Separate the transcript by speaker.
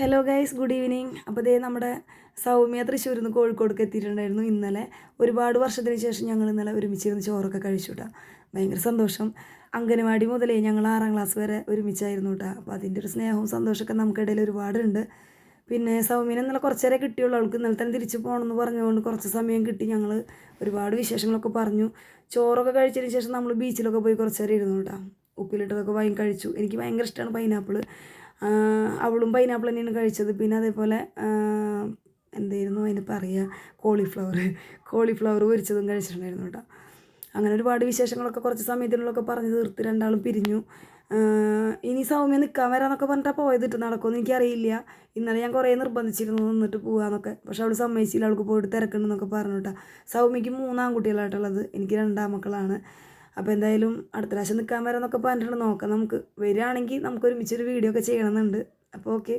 Speaker 1: Hello guys, good evening. അപ്പോൾ ദേ നമ്മുടെ സൗമ്യ തൃശ്ശൂരിൽ നിന്ന് കോഴിക്കോടേക്ക് എത്തിയിട്ടുണ്ടായിരുന്നു ഇന്നലെ. ഒരുപാട് വർഷത്തിന് ശേഷം ഞങ്ങൾ ഇന്നലെ ഒരുമിച്ചിരുന്ന് ചോറൊക്കെ കഴിച്ചു കേട്ടോ. ഭയങ്കര സന്തോഷം. അംഗനവാടി മുതലേ ഞങ്ങൾ 6ാം ക്ലാസ് വരെ ഒരുമിച്ചായിരുന്നു കേട്ടോ. അപ്പോൾ അതിൻ്റെ ഒരു സ്നേഹവും സന്തോഷമൊക്കെ നമുക്കിടയിൽ ഒരുപാടുണ്ട്. പിന്നെ സൗമ്യനെ ഇന്നലെ കുറച്ച് നേരം കിട്ടിയുള്ളൂ. അവൾക്ക് ഇന്നലെ തന്നെ തിരിച്ച് പോകണമെന്ന് പറഞ്ഞുകൊണ്ട് കുറച്ച് സമയം കിട്ടി. ഞങ്ങൾ ഒരുപാട് വിശേഷങ്ങളൊക്കെ പറഞ്ഞു. ചോറൊക്കെ കഴിച്ചതിന് ശേഷം നമ്മൾ ബീച്ചിലൊക്കെ പോയി കുറച്ച് നേരം ഇരുന്നു കേട്ടോ. ഉപ്പിലിട്ടതൊക്കെ വാങ്ങി കഴിച്ചു. എനിക്ക് ഭയങ്കര ഇഷ്ടമാണ് പൈനാപ്പിൾ. അവളും പൈനാപ്പിൾ തന്നെയാണ് കഴിച്ചത്. പിന്നെ അതേപോലെ എന്തായിരുന്നു അതിന് പറയുക, കോളിഫ്ലവർ പൊരിച്ചതും കഴിച്ചിട്ടുണ്ടായിരുന്നു കേട്ടോ. അങ്ങനെ ഒരുപാട് വിശേഷങ്ങളൊക്കെ കുറച്ച് സമയത്തിനുള്ളൊക്കെ പറഞ്ഞ് തീർത്ത് രണ്ടാളും പിരിഞ്ഞു. ഇനി സൗമ്യ നിൽക്കാൻ വരാമെന്നൊക്കെ പറഞ്ഞിട്ടാണ് പോയത്. നടക്കുമെന്ന് എനിക്കറിയില്ല. ഇന്നലെ ഞാൻ കുറേ നിർബന്ധിച്ചിരുന്നു നിന്നിട്ട് പോകാമെന്നൊക്കെ. പക്ഷെ അവൾ സമ്മതിച്ചില്ല. അവൾക്ക് പോയിട്ട് തിരക്കുണ്ടെന്നൊക്കെ പറഞ്ഞു കേട്ടോ. സൗമ്യയ്ക്ക് 3 ആൺകുട്ടികളായിട്ടുള്ളത്, എനിക്ക് 2 ആൺമക്കളാണ്. അപ്പോൾ എന്തായാലും അടുത്ത പ്രാവശ്യം നിൽക്കാൻ വരാമെന്നൊക്കെ പറഞ്ഞിട്ടുണ്ട്. നോക്കാം, നമുക്ക് വരികയാണെങ്കിൽ നമുക്ക് ഒരുമിച്ചൊരു വീഡിയോ ഒക്കെ ചെയ്യണമെന്നുണ്ട്. അപ്പോൾ ഓക്കെ.